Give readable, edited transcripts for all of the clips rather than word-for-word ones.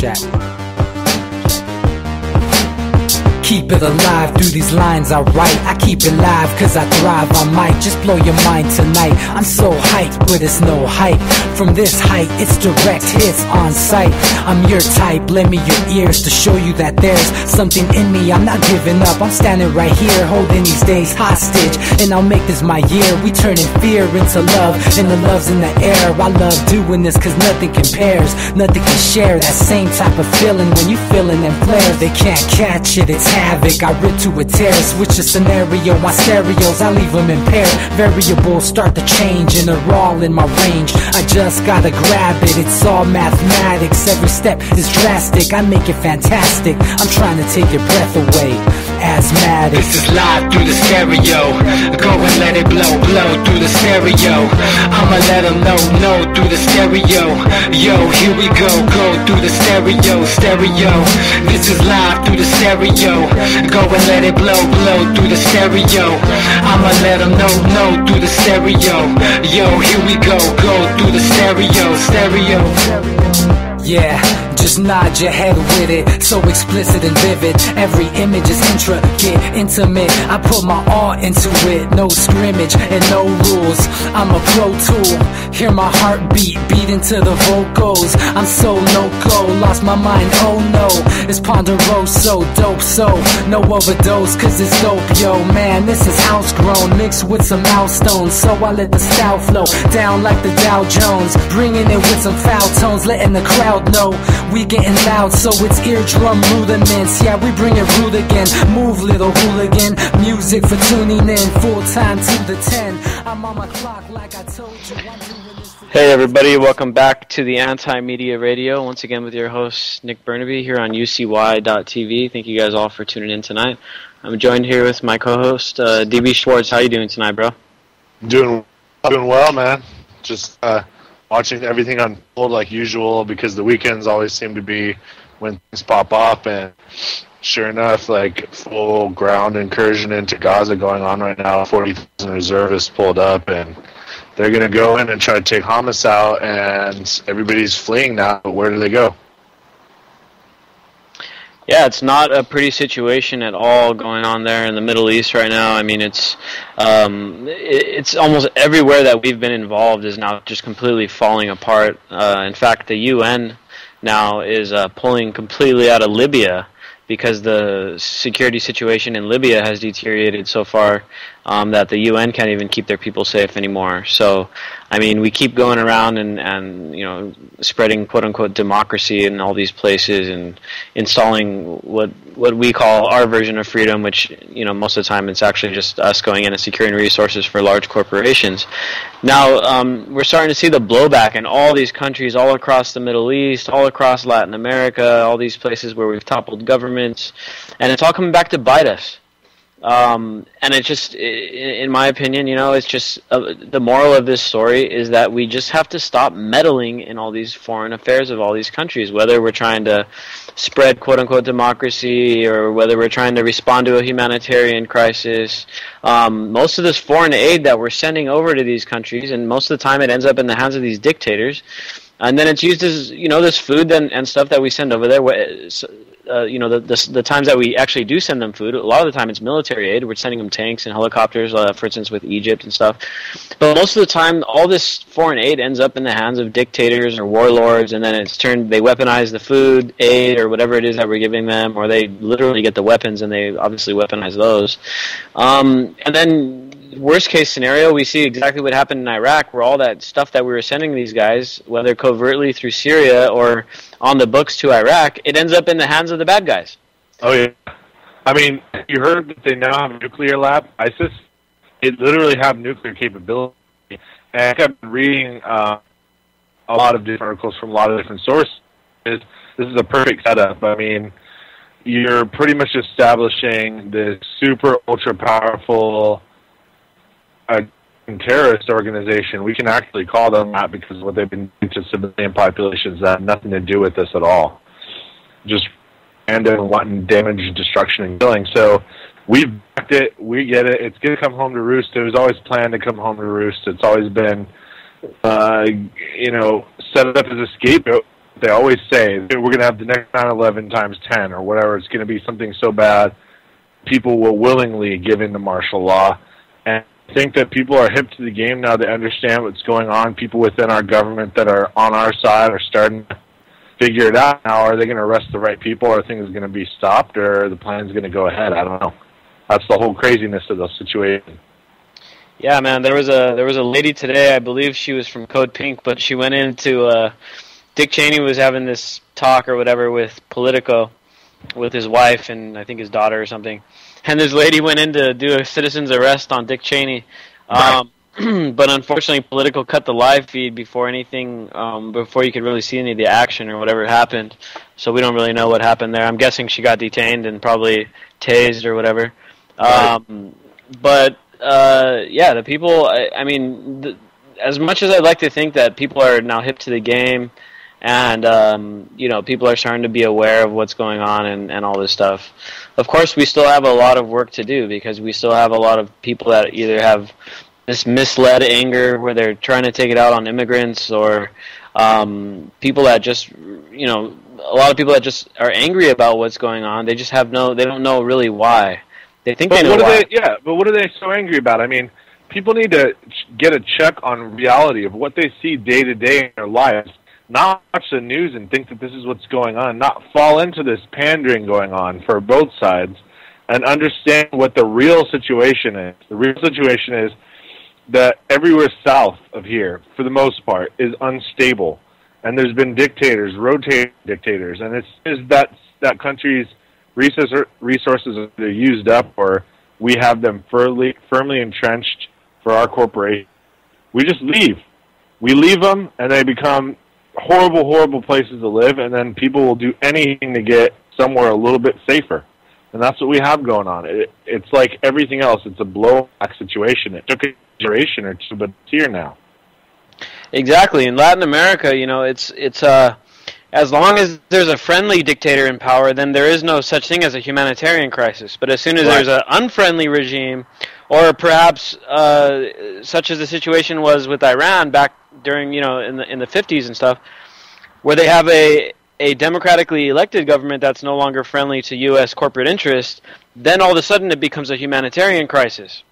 Check. Keep it alive through these lines I write. I keep it live cause I thrive. I might just blow your mind tonight. I'm so hyped, but it's no hype. From this height, it's direct hits on sight. I'm your type, lend me your ears to show you that there's something in me. I'm not giving up, I'm standing right here, holding these days hostage. And I'll make this my year. We turning fear into love, and the love's in the air. I love doing this cause nothing compares. Nothing can share that same type of feeling when you feeling them flares. They can't catch it, it's havoc. I rip to a tear, switch the scenario. My stereos, I leave them impaired. Variables start to change and they're all in my range. I just gotta grab it, it's all mathematics. Every step is drastic, I make it fantastic. I'm trying to take your breath away. Asthmatic. This is live through the stereo. Go and let it blow, blow through the stereo. I'ma let them know through the stereo. Yo, here we go through the stereo, stereo. This is live through the stereo. Go and let it blow, blow through the stereo. I'ma let them know through the stereo. Yo, here we go through the stereo, stereo. Yeah, just nod your head with it, so explicit and vivid. Every image is intricate, intimate. I put my all into it, no scrimmage and no rules. I'm a pro tool, hear my heartbeat, beat into the vocals. I'm so loco, lost my mind, oh no. It's Ponderoso, dope, so no overdose, cause it's dope, yo. Man, this is house grown, mixed with some milestones. So I let the style flow down like the Dow Jones, bringing it with some foul tones, letting the crowd know we getting loud, so it's eardrum rudiments. Yeah, we bring it rude again. Move, little hooligan. Music for tuning in, full time to the 10. I'm on my clock like I told you. Hey everybody, welcome back to the Anti-Media Radio. Once again with your host Nick Burnaby here on UCY.tv. Thank you guys all for tuning in tonight. I'm joined here with my co-host DB Schwartz. How you doing tonight, bro? Doing well, man. Just watching everything unfold like usual, because the weekends always seem to be when things pop up, and sure enough, like full ground incursion into Gaza going on right now. 40,000 reservists pulled up, and they're going to go in and try to take Hamas out, and everybody's fleeing now, but where do they go? Yeah, it's not a pretty situation at all going on there in the Middle East right now. I mean, it's almost everywhere that we've been involved is now just completely falling apart. In fact, the UN now is pulling completely out of Libya because the security situation in Libya has deteriorated so far that the UN can't even keep their people safe anymore. So, I mean, we keep going around and you know, spreading quote-unquote democracy in all these places and installing what we call our version of freedom, which, you know, most of the time it's actually just us going in and securing resources for large corporations. Now, we're starting to see the blowback in all these countries all across the Middle East, all across Latin America, all these places where we've toppled governments, and it's all coming back to bite us. And it's just, in my opinion, you know, it's just the moral of this story is that we just have to stop meddling in all these foreign affairs of all these countries, whether we're trying to spread quote-unquote democracy or whether we're trying to respond to a humanitarian crisis. Most of this foreign aid that we're sending over to these countries, and most of the time it ends up in the hands of these dictators, and then it's used as, you know, this food and stuff that we send over there. You know, the times that we actually do send them food, a lot of the time it's military aid. We're sending them tanks and helicopters, for instance, with Egypt and stuff. But most of the time, all this foreign aid ends up in the hands of dictators or warlords, and then they weaponize the food, aid, or whatever it is that we're giving them, or they literally get the weapons and they obviously weaponize those. And then, worst case scenario, we see exactly what happened in Iraq, where all that stuff that we were sending these guys, whether covertly through Syria or on the books to Iraq, it ends up in the hands of the bad guys. Oh, yeah. I mean, you heard that they now have a nuclear lab, ISIS? They literally have nuclear capability. And I kept reading a lot of different articles from a lot of different sources. This is a perfect setup. I mean, you're pretty much establishing this super ultra-powerful terrorist organization. We can actually call them that because of what they've been doing to civilian populations that have nothing to do with this at all. Just random wanting damage, destruction, and killing. So we've backed it. We get it. It's going to come home to roost. It was always planned to come home to roost. It's always been, you know, set up as a scapegoat they always say, we're going to have the next 9/11 times 10 or whatever. It's going to be something so bad, people will willingly give in to martial law. And I think that people are hip to the game now. They understand what's going on. People within our government that are on our side are starting to figure it out now. Are they going to arrest the right people? Are things going to be stopped? Or are the plan's going to go ahead? I don't know. That's the whole craziness of the situation. Yeah, man, there was a lady today, I believe she was from Code Pink, but she went into Dick Cheney was having this talk or whatever with Politico, with his wife and I think his daughter or something. And this lady went in to do a citizen's arrest on Dick Cheney. But unfortunately, Politico cut the live feed before anything, before you could really see any of the action or whatever happened. So we don't really know what happened there. I'm guessing she got detained and probably tased or whatever. Yeah, the people, I mean, as much as I'd like to think that people are now hip to the game and, you know, people are starting to be aware of what's going on and all this stuff, of course we still have a lot of work to do because we still have a lot of people that either have this misled anger where they're trying to take it out on immigrants or people that just, you know, a lot of people that just are angry about what's going on. They just have they don't know really why. They think they know why. But what are they so angry about? I mean, people need to get a check on reality of what they see day to day in their lives. Not watch the news and think that this is what's going on. Not fall into this pandering going on for both sides and understand what the real situation is. The real situation is that everywhere south of here, for the most part, is unstable. And there's been dictators, rotating dictators. And it's that country's resources are used up or we have them firmly entrenched for our corporation. We just leave. We leave them and they become horrible, horrible places to live, and then people will do anything to get somewhere a little bit safer. And that's what we have going on. It's like everything else. It's a blowback situation. It took a generation or two, but it's here now. Exactly. In Latin America, you know, it's as long as there's a friendly dictator in power, then there is no such thing as a humanitarian crisis. But as soon as there's an unfriendly regime, or perhaps such as the situation was with Iran back during, you know, in the 50s and stuff, where they have a democratically elected government that's no longer friendly to U.S. corporate interests, then all of a sudden it becomes a humanitarian crisis.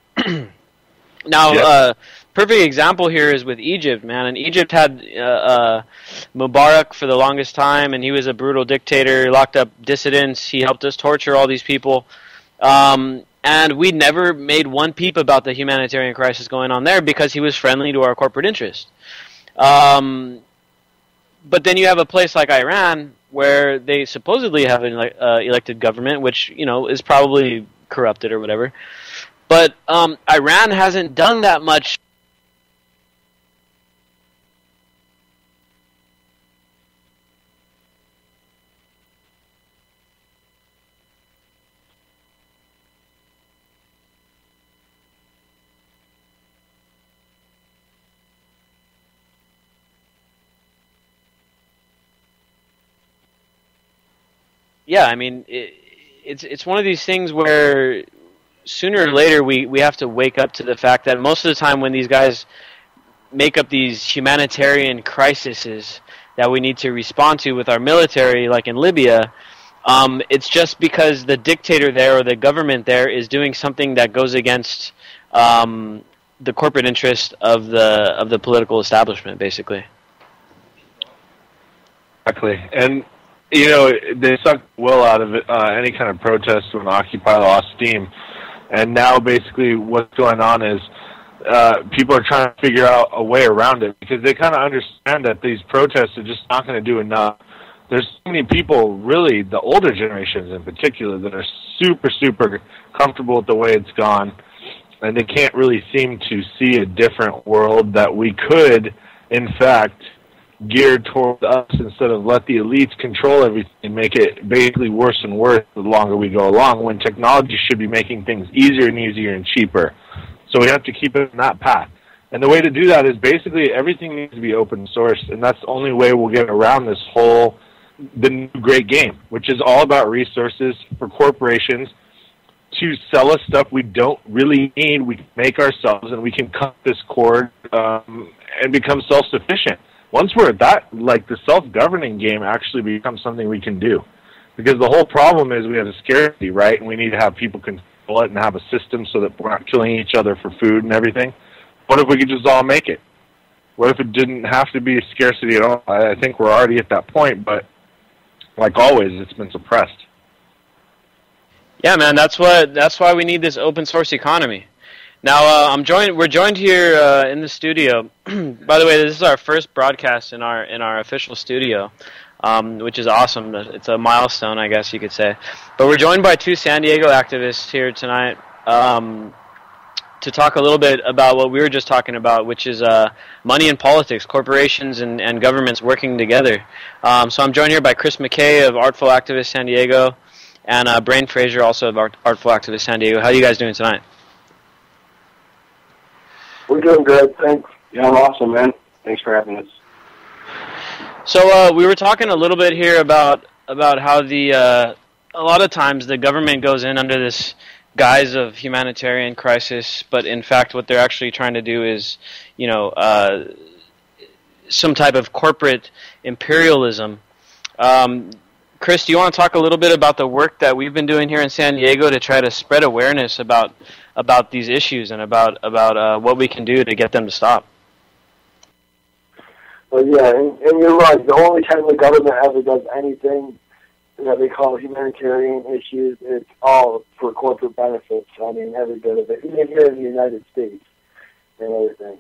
Now, perfect example here is with Egypt, man. And Egypt had Mubarak for the longest time, and he was a brutal dictator. He locked up dissidents. He helped us torture all these people. And we never made one peep about the humanitarian crisis going on there because he was friendly to our corporate interest. But then you have a place like Iran where they supposedly have an elected government, which, you know, is probably corrupted or whatever. But Iran hasn't done that much. Yeah, I mean, it's one of these things where sooner or later we have to wake up to the fact that most of the time when these guys make up these humanitarian crises that we need to respond to with our military, like in Libya, it's just because the dictator there or the government there is doing something that goes against the corporate interest of the political establishment, basically. Exactly. And you know, they sucked the will out of it, any kind of protest when Occupy lost steam. And now basically what's going on is people are trying to figure out a way around it because they kind of understand that these protests are just not going to do enough. There's so many people, really, the older generations in particular, that are super, super comfortable with the way it's gone. And they can't really seem to see a different world that we could, in fact, geared toward us instead of let the elites control everything and make it basically worse and worse the longer we go along, when technology should be making things easier and easier and cheaper. So we have to keep it on that path. And the way to do that is basically everything needs to be open source, and that's the only way we'll get around this whole, the new great game, which is all about resources for corporations to sell us stuff we don't really need. We can make ourselves, and we can cut this cord and become self-sufficient. once we're at that, like, the self-governing game actually becomes something we can do. Because the whole problem is we have a scarcity, right? And we need to have people control it and have a system so that we're not killing each other for food and everything. What if we could just all make it? What if it didn't have to be a scarcity at all? I think we're already at that point, but like always, it's been suppressed. Yeah, man, that's why we need this open source economy. Now, we're joined here in the studio. By the way, this is our first broadcast in our official studio, which is awesome. It's a milestone, I guess you could say. But we're joined by two San Diego activists here tonight to talk a little bit about what we were just talking about, which is money and politics, corporations and governments working together. So I'm joined here by Chris McKay of Artful Activist San Diego, and Brain Fraser, also of Artful Activist San Diego. How are you guys doing tonight? We're doing good, thanks. Yeah, I'm awesome, man. Thanks for having us. So we were talking a little bit here about how a lot of times the government goes in under this guise of humanitarian crisis, but in fact what they're actually trying to do is, some type of corporate imperialism. Chris, do you want to talk a little bit about the work that we've been doing here in San Diego to try to spread awareness about these issues and about what we can do to get them to stop? Well, yeah, and you're right. The only time the government ever does anything that they call humanitarian issues, it's all for corporate benefits. I mean, every bit of it. Even here in the United States and everything.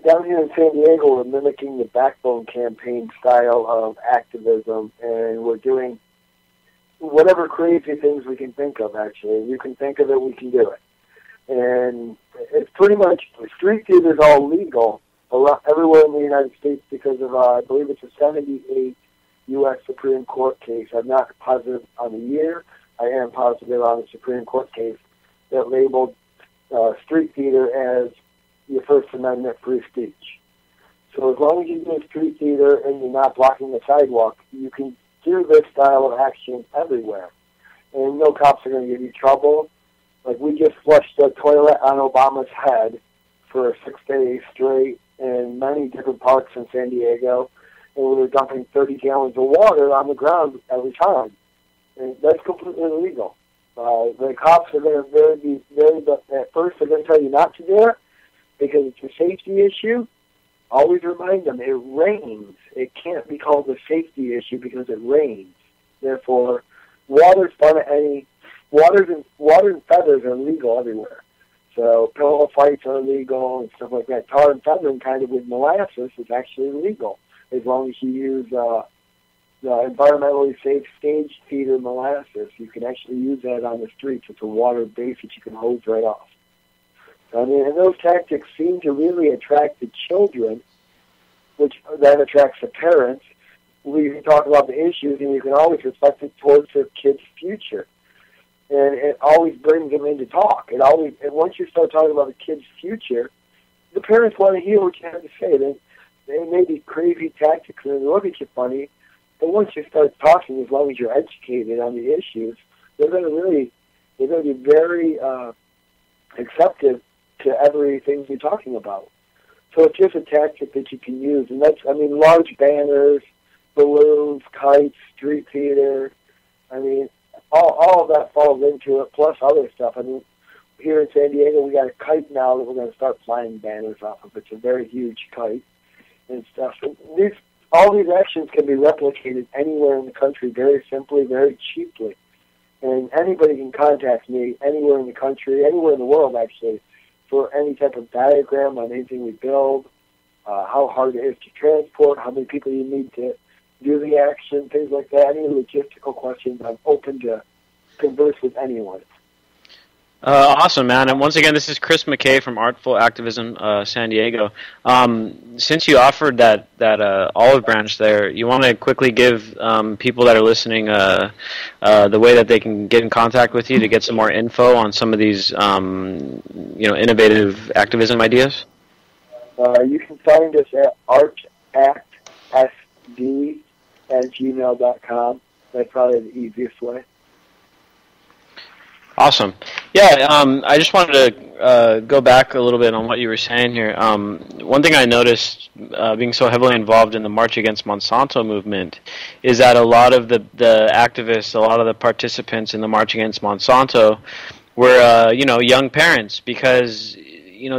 Down here in San Diego, we're mimicking the Backbone campaign style of activism, and we're doing whatever crazy things we can think of, actually. You can think of it, we can do it. And it's pretty much, street theater is all legal everywhere in the United States because of, I believe it's a 78 U.S. Supreme Court case. I'm not positive on the year. I am positive on the Supreme Court case that labeled street theater as your First Amendment free speech. So as long as you do street theater and you're not blocking the sidewalk, you can do this style of action everywhere. And no cops are going to give you trouble. Like, we just flushed the toilet on Obama's head for 6 days straight in many different parks in San Diego, and we were dumping 30 gallons of water on the ground every time. And that's completely illegal. The cops are going to be very, at first they're going to tell you not to do it because it's a safety issue. Always remind them, it rains. It can't be called a safety issue because it rains. Therefore, water and feathers are legal everywhere. So pillow fights are illegal and stuff like that. Tar and feathering kind of with molasses is actually illegal as long as you use the environmentally safe stage feeder molasses. You can actually use that on the streets. It's a water base that you can hose right off. I mean, and those tactics seem to really attract the children, which then attracts the parents. We can talk about the issues, and you can always reflect it towards the kid's future. And it always brings them in to talk. And once you start talking about the kid's future, the parents want to hear what you have to say. They may be crazy tactics and they look at you funny, but once you start talking, as long as you're educated on the issues, they're going to be very acceptive to everything you're talking about. So it's just a tactic that you can use. And large banners, balloons, kites, street theater, all of that falls into it, plus other stuff. Here in San Diego, we got a kite now that we're going to start flying banners off of. It's a very huge kite and stuff. So all these actions can be replicated anywhere in the country very simply, very cheaply. And anybody can contact me anywhere in the country, anywhere in the world, actually, for any type of diagram on anything we build, how hard it is to transport, how many people you need to do the action, things like that. Any logistical questions, I'm open to converse with anyone. Awesome, man. And once again, this is Chris McKay from Artful Activism San Diego. Since you offered that olive branch there, you want to quickly give people that are listening the way that they can get in contact with you to get some more info on some of these innovative activism ideas? You can find us at artactsd@gmail.com. That's probably the easiest way. Awesome. Yeah, I just wanted to go back a little bit on what you were saying here. One thing I noticed, being so heavily involved in the March Against Monsanto movement, is that a lot of the activists, a lot of the participants in the March Against Monsanto were, young parents, because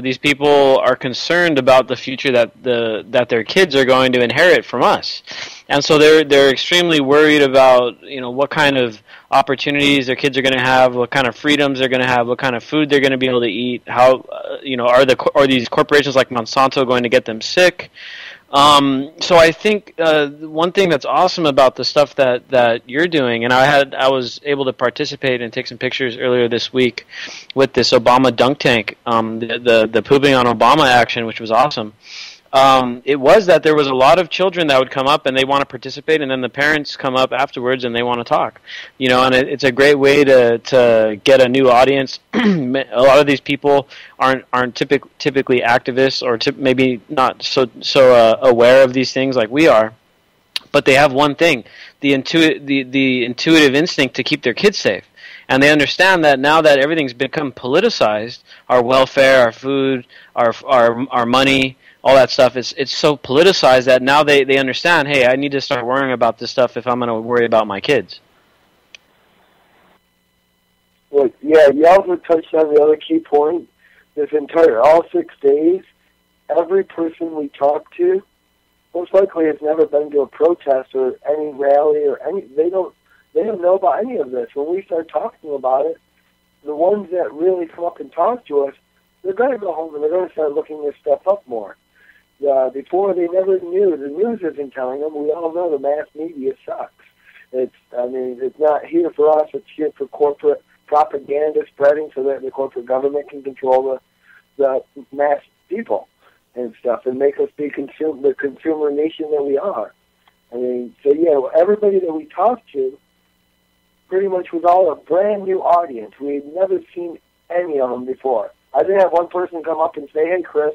these people are concerned about the future that their kids are going to inherit from us, and so they're extremely worried about what kind of opportunities their kids are going to have, what kind of freedoms they're going to have, what kind of food they're going to be able to eat. How are these corporations like Monsanto going to get them sick? So I think one thing that's awesome about the stuff that you're doing, and I was able to participate and take some pictures earlier this week with this Obama dunk tank, the pooping on Obama action, which was awesome. It was that there was a lot of children that would come up and they want to participate, and then the parents come up afterwards and they want to talk. And it's a great way to get a new audience. A lot of these people aren't typically activists, or maybe not so aware of these things like we are, but they have one thing: the intuitive instinct to keep their kids safe. And they understand that now that everything's become politicized, our welfare, our food, our money, all that stuff, it's so politicized that now they understand, hey, I need to start worrying about this stuff if I'm going to worry about my kids. Well, yeah, you also touched on the other key point. All 6 days, every person we talk to most likely has never been to a protest or any rally or any. They don't know about any of this. When we start talking about it, the ones that really come up and talk to us, they're going to go home and they're going to start looking this stuff up more. Before, they never knew. The news isn't telling them. We all know the mass media sucks. It's not here for us. It's here for corporate propaganda spreading so that the corporate government can control the mass people and stuff and make us be the consumer nation that we are. Everybody that we talked to pretty much was all a brand new audience. We had never seen any of them before. I didn't have one person come up and say, hey, Chris,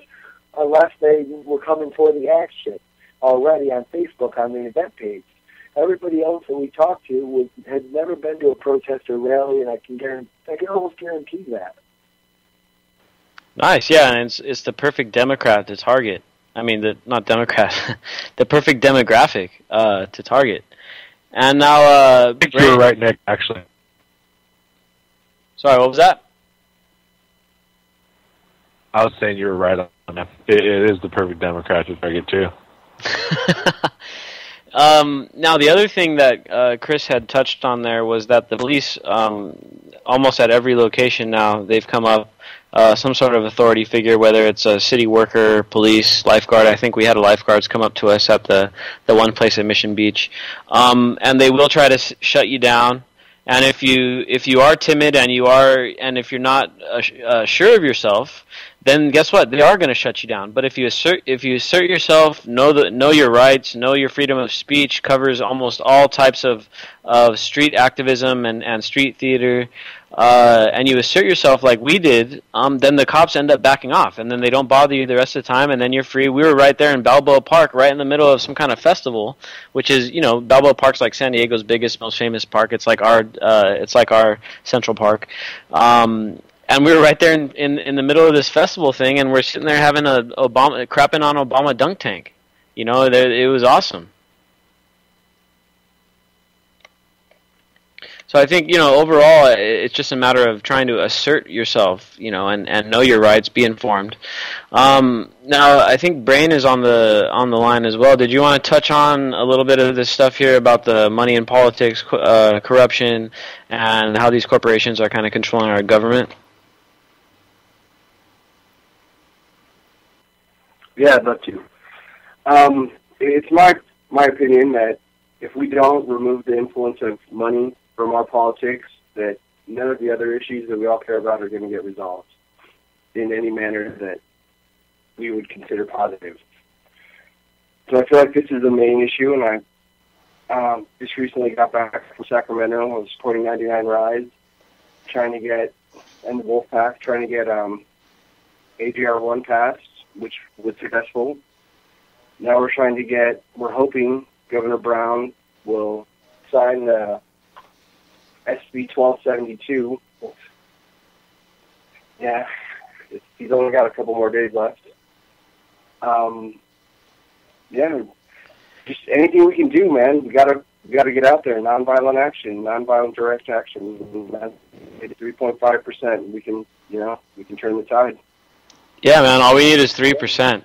unless they were coming for the action already on Facebook on the event page. Everybody else that we talked to had never been to a protest or rally, and I can almost guarantee that. Nice, yeah, and it's the perfect Democrat to target. I mean, not Democrat, the perfect demographic to target. And now, I think you were right, Nick, actually. Sorry, what was that? I was saying you were right on that. It is the perfect Democrat to target, too. Now, the other thing that Chris had touched on there was that the police, almost at every location now, they've come up, some sort of authority figure, whether it's a city worker, police, lifeguard. I think we had a lifeguards come up to us at the one place at Mission Beach, and they will try to shut you down. And if you are timid and if you're not sure of yourself, then guess what? They are going to shut you down. But if you assert yourself, know your rights, know your freedom of speech covers almost all types of street activism and street theater, and you assert yourself like we did, then the cops end up backing off, and then they don't bother you the rest of the time, and then you're free. We were right there in Balboa Park, right in the middle of some kind of festival, which is, Balboa Park's like San Diego's biggest, most famous park. It's like our Central Park. And we were right there in the middle of this festival thing, and we're sitting there having crapping on Obama dunk tank. It was awesome. So I think, overall, it's just a matter of trying to assert yourself, and know your rights, be informed. Now, I think Brain is on the line as well. Did you want to touch on a little bit of this stuff here about the money in politics, corruption, and how these corporations are kind of controlling our government? Yeah, I'd love to. It's my opinion that if we don't remove the influence of money from our politics, that none of the other issues that we all care about are going to get resolved in any manner that we would consider positive. So I feel like this is the main issue, and I just recently got back from Sacramento. I was supporting 99 Rise, and the Wolfpack, trying to get AGR 1 passed, which was successful. Now we're hoping Governor Brown will sign the SB 1272, Yeah, he's only got a couple more days left. Yeah, just anything we can do, man. We gotta get out there. Nonviolent action, nonviolent direct action. Maybe 3.5%. We can turn the tide. Yeah, man. All we need is 3%.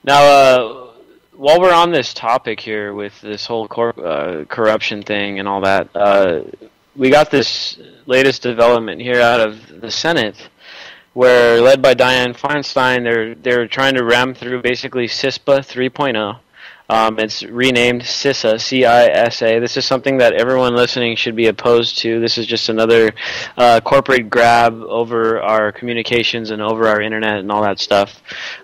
Now, while we're on this topic here with this whole corruption thing and all that, we got this latest development here out of the Senate, where led by Dianne Feinstein, they're trying to ram through basically CISPA 3.0. It's renamed CISA, C-I-S-A. This is something that everyone listening should be opposed to. This is just another corporate grab over our communications and over our internet and all that stuff.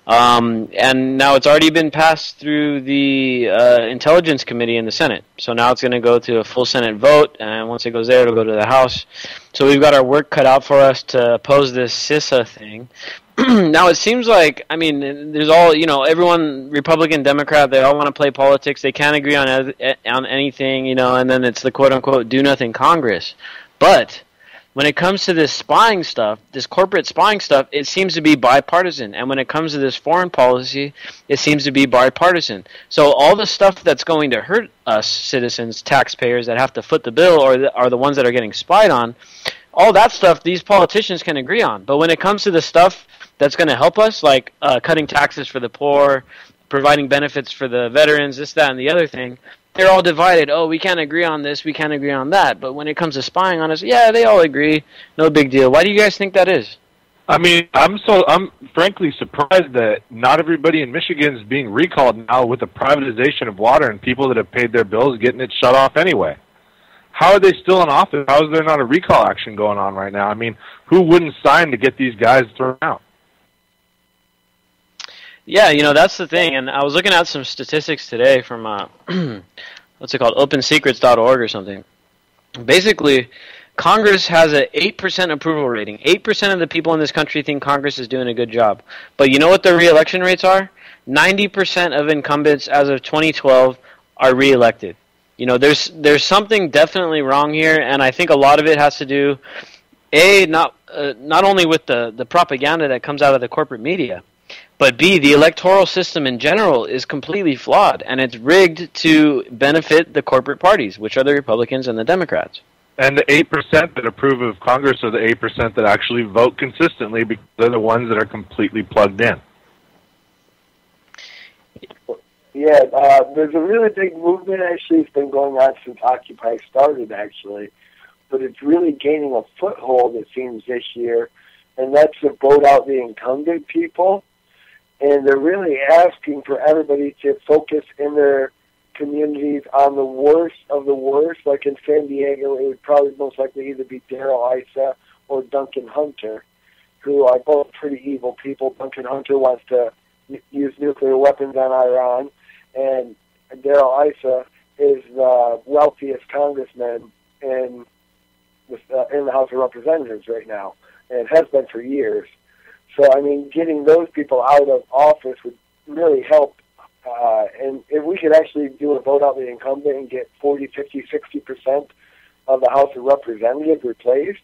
And now it's already been passed through the Intelligence Committee in the Senate. So now it's going to go to a full Senate vote, and once it goes there, it'll go to the House. So we've got our work cut out for us to oppose this CISA thing. Now, it seems like, I mean, there's all, everyone, Republican, Democrat, they all want to play politics. They can't agree on anything, and then it's the quote-unquote do-nothing Congress. But when it comes to this spying stuff, this corporate spying stuff, it seems to be bipartisan. And when it comes to this foreign policy, it seems to be bipartisan. So all the stuff that's going to hurt us citizens, taxpayers that have to foot the bill or are the ones that are getting spied on, all that stuff these politicians can agree on. But when it comes to the stuff that's going to help us, like cutting taxes for the poor, providing benefits for the veterans, this, that, and the other thing, they're all divided. Oh, we can't agree on this, we can't agree on that. But when it comes to spying on us, yeah, they all agree. No big deal. Why do you guys think that is? I mean, I'm frankly surprised that not everybody in Michigan is being recalled now with the privatization of water and people that have paid their bills getting it shut off anyway. How are they still in office? How is there not a recall action going on right now? I mean, who wouldn't sign to get these guys thrown out? Yeah, that's the thing. And I was looking at some statistics today from, what's it called, opensecrets.org or something. Basically, Congress has an 8% approval rating. 8% of the people in this country think Congress is doing a good job. But you know what the re-election rates are? 90% of incumbents as of 2012 are re-elected. There's something definitely wrong here, and I think a lot of it has to do, not only with the propaganda that comes out of the corporate media, but B, the electoral system in general is completely flawed, and it's rigged to benefit the corporate parties, which are the Republicans and the Democrats. And the 8% that approve of Congress are the 8% that actually vote consistently because they're the ones that are completely plugged in. Yeah, there's a really big movement, actually. It's been going on since Occupy started, actually. But it's really gaining a foothold, it seems, this year, and that's to vote out the incumbent people. And they're really asking for everybody to focus in their communities on the worst of the worst. Like in San Diego, it would probably most likely either be Darrell Issa or Duncan Hunter, who are both pretty evil people. Duncan Hunter wants to use nuclear weapons on Iran, and Darrell Issa is the wealthiest congressman in the House of Representatives right now, and has been for years. So, I mean, getting those people out of office would really help. And if we could actually do a vote out the incumbent and get 40, 50, 60% of the House of Representatives replaced,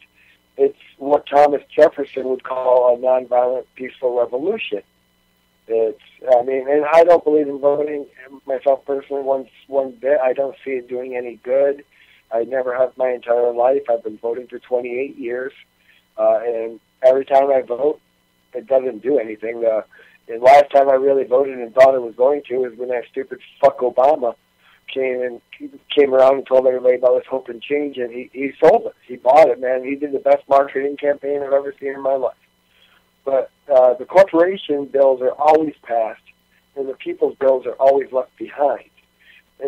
it's what Thomas Jefferson would call a nonviolent, peaceful revolution. And I don't believe in voting myself personally one bit. I don't see it doing any good. I never have my entire life. I've been voting for 28 years. And every time I vote, it doesn't do anything. The last time I really voted and thought it was going to was when that stupid fuck Obama came around and told everybody about this hope and change, and he sold it. He bought it, man. He did the best marketing campaign I've ever seen in my life. But the corporation bills are always passed, and the people's bills are always left behind.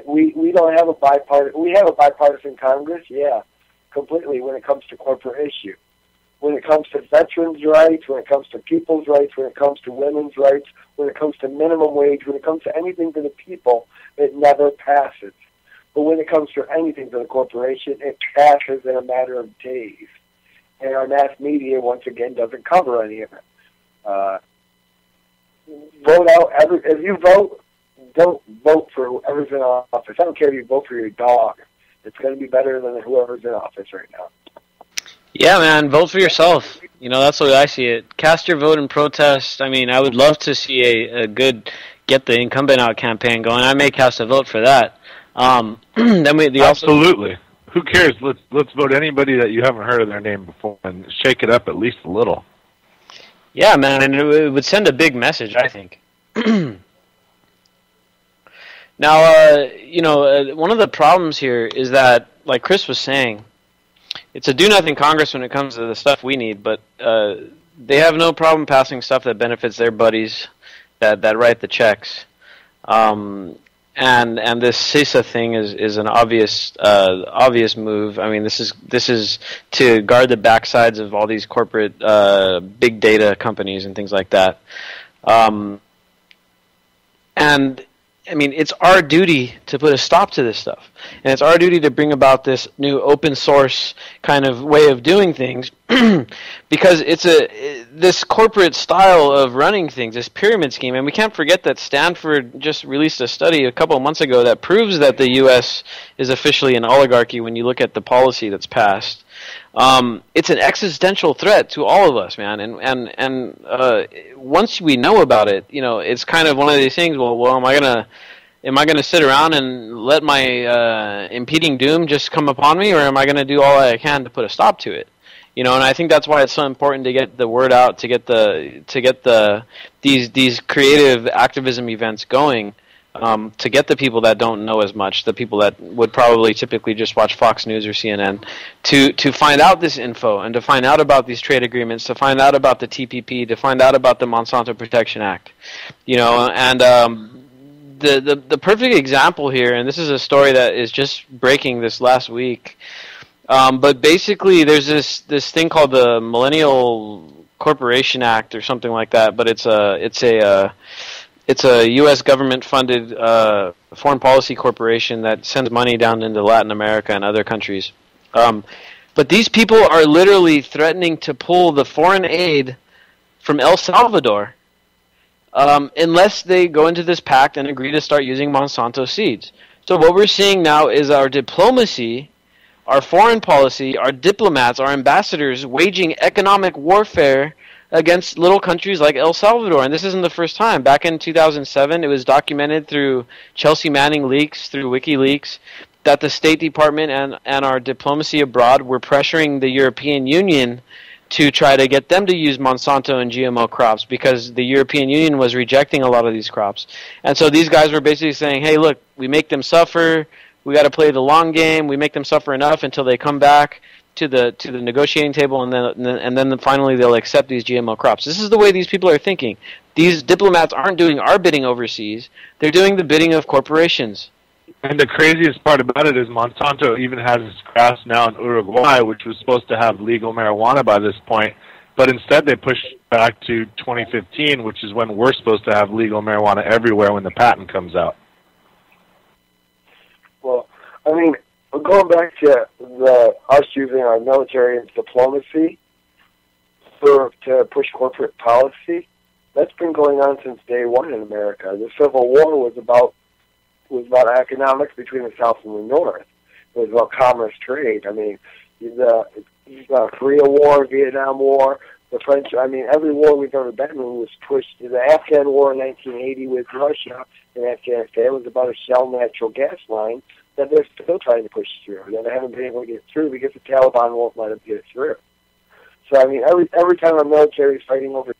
We don't have a bipartisan. We have a bipartisan Congress, yeah, completely when it comes to corporate issues. When it comes to veterans' rights, when it comes to people's rights, when it comes to women's rights, when it comes to minimum wage, when it comes to anything for the people, it never passes. But when it comes to anything for the corporation, it passes in a matter of days. And our mass media, once again, doesn't cover any of it. Vote out. If you vote, don't vote for whoever's in office. I don't care if you vote for your dog. It's going to be better than whoever's in office right now. Yeah, man, vote for yourself. You know, that's the way I see it. Cast your vote in protest. I mean, I would love to see a good get the incumbent out campaign going. I may cast a vote for that. Then we also. Absolutely. Who cares? Let's vote anybody that you haven't heard of their name before and shake it up at least a little. Yeah, man, and it would send a big message, I think. Now, one of the problems here is that, like Chris was saying, it's a do-nothing Congress when it comes to the stuff we need, but they have no problem passing stuff that benefits their buddies that write the checks. And this CISA thing is an obvious move. I mean, this is to guard the backsides of all these corporate big data companies and things like that. And I mean, it's our duty to put a stop to this stuff, and it's our duty to bring about this new open source kind of way of doing things, because it's this corporate style of running things, this pyramid scheme. And we can't forget that Stanford just released a study a couple of months ago that proves that the U.S. is officially an oligarchy when you look at the policy that's passed. It's an existential threat to all of us, man. And once we know about it, you know, it's kind of one of these things. Well, am I gonna sit around and let my impending doom just come upon me, or am I gonna do all I can to put a stop to it? You know, and I think that's why it's so important to get the word out, to get these creative activism events going. To get the people that don't know as much, the people that would probably typically just watch Fox News or CNN, to find out this info and to find out about these trade agreements, to find out about the TPP, to find out about the Monsanto Protection Act, you know. And the perfect example here, and this is a story that is just breaking this last week, but basically there's this thing called the Millennial Corporation Act or something like that, but it's a U.S. government-funded foreign policy corporation that sends money down into Latin America and other countries. But these people are literally threatening to pull the foreign aid from El Salvador unless they go into this pact and agree to start using Monsanto seeds. So what we're seeing now is our diplomacy, our foreign policy, our diplomats, our ambassadors waging economic warfare against little countries like El Salvador. And this isn't the first time. Back in 2007, it was documented through Chelsea Manning leaks, through WikiLeaks, that the State Department and our diplomacy abroad were pressuring the European Union to try to get them to use Monsanto and GMO crops, because the European Union was rejecting a lot of these crops. And so these guys were basically saying, hey, look, we make them suffer, we got to play the long game, we make them suffer enough until they come back to the negotiating table, and then finally they'll accept these GMO crops. This is the way these people are thinking. These diplomats aren't doing our bidding overseas, they're doing the bidding of corporations. And the craziest part about it is Monsanto even has its grass now in Uruguay, which was supposed to have legal marijuana by this point, but instead they pushed back to 2015, which is when we're supposed to have legal marijuana everywhere when the patent comes out. Well, I mean, going back to us using our military and diplomacy to push corporate policy, that's been going on since day one in America. The Civil War was about economics between the South and the North. It was about commerce, trade. I mean, the Korea War, Vietnam War, the French. I mean, every war we've ever been in was pushed. The Afghan War in 1980 with Russia and Afghanistan was about a Shell natural gas line that they're still trying to push through, and they haven't been able to get through because the Taliban won't let them get through. So, I mean, every time our military is fighting over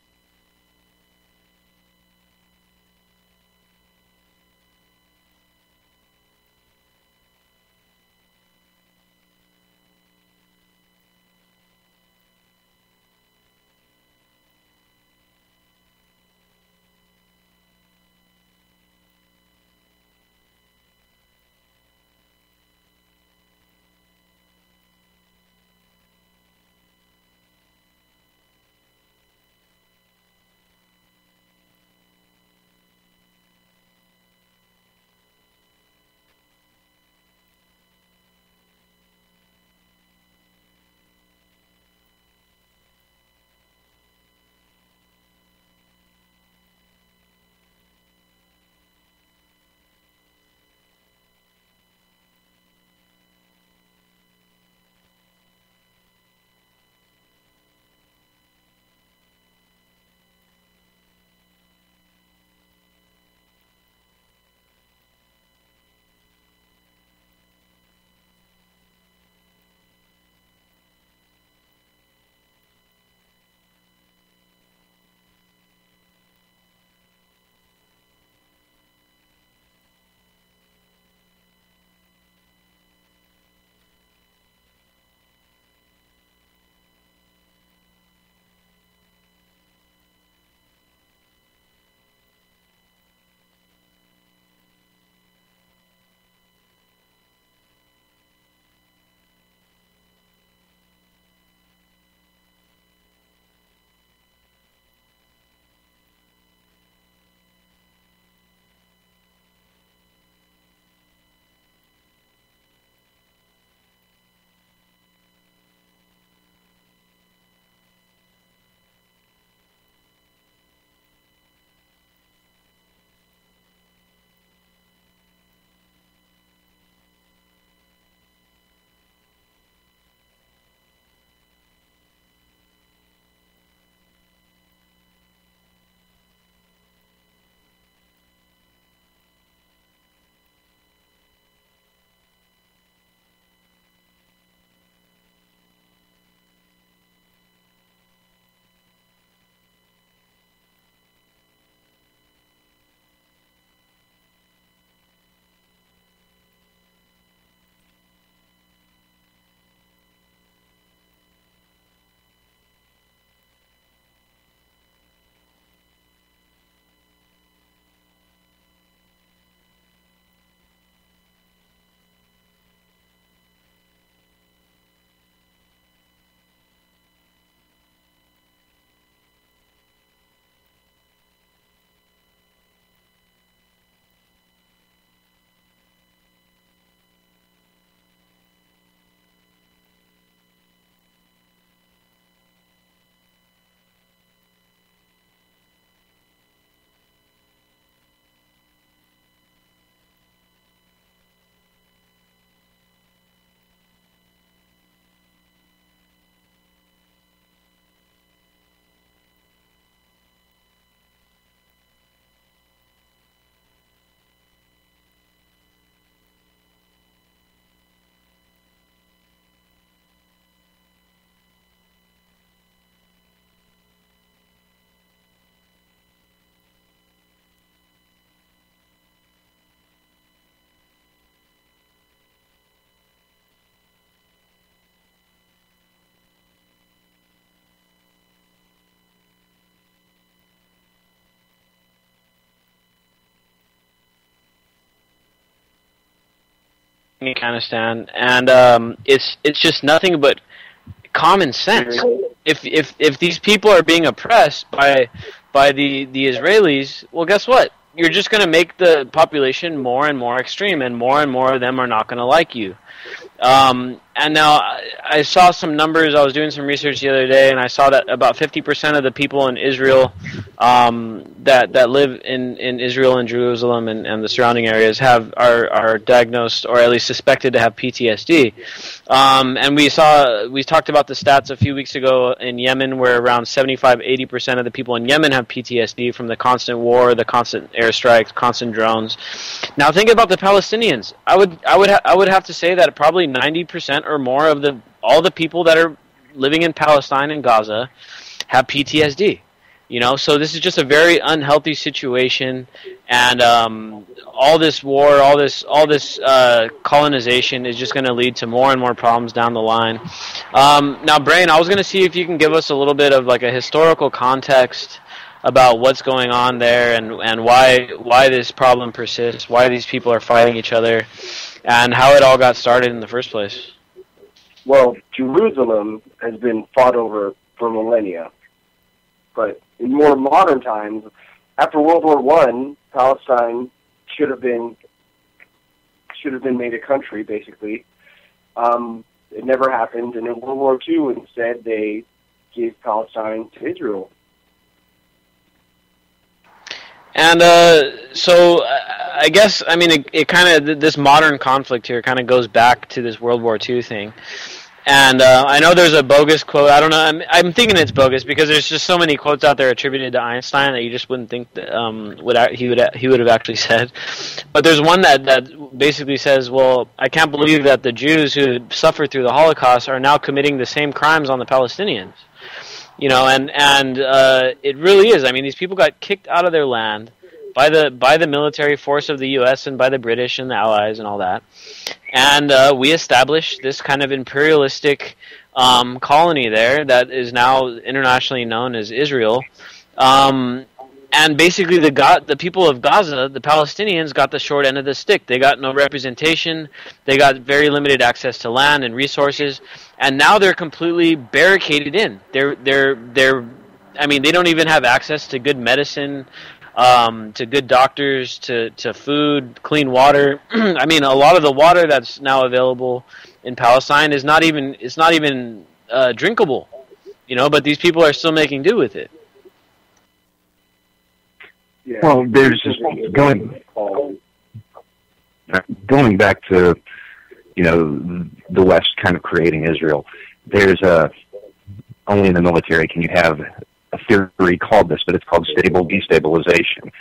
Afghanistan, and it's just nothing but common sense. If these people are being oppressed by the Israelis, well, guess what? You're just going to make the population more and more extreme, and more of them are not going to like you. And now I saw some numbers. I was doing some research the other day, and I saw that about 50% of the people in Israel that live in Israel and Jerusalem and the surrounding areas are diagnosed or at least suspected to have PTSD. And we talked about the stats a few weeks ago in Yemen, where around 75-80% of the people in Yemen have PTSD from the constant war, the constant airstrikes, constant drones. Now think about the Palestinians. I would have to say that probably 90% or more of all the people that are living in Palestine and Gaza have PTSD. So this is just a very unhealthy situation, and all this war, all this colonization is just going to lead to more and more problems down the line. Now, Brain, I was going to see if you can give us a little bit of like a historical context about what's going on there and why this problem persists, why these people are fighting each other, and how it all got started in the first place. Well, Jerusalem has been fought over for millennia. But in more modern times, after World War I, Palestine should have been made a country, basically. It never happened, and in World War II, instead, they gave Palestine to Israel. And so I guess, I mean, it kind of, this modern conflict here kind of goes back to this World War II thing. And I know there's a bogus quote. I don't know. I'm thinking it's bogus because there's just so many quotes out there attributed to Einstein that you just wouldn't think that he would have actually said. But there's one that basically says, "Well, I can't believe that the Jews who suffered through the Holocaust are now committing the same crimes on the Palestinians." And it really is. I mean, these people got kicked out of their land by the military force of the U.S. and by the British and the Allies and all that. And we established this kind of imperialistic colony there that is now internationally known as Israel. And basically the people of Gaza, the Palestinians, got the short end of the stick. They got no representation. They got very limited access to land and resources. And now they're completely barricaded in. I mean, they don't even have access to good medicine, to good doctors, to food, clean water. I mean, a lot of the water that's now available in Palestine is not even drinkable, but these people are still making do with it. Yeah. Well, there's just going back to, the West kind of creating Israel. There's only in the military can you have a theory called this, but it's called stable destabilization,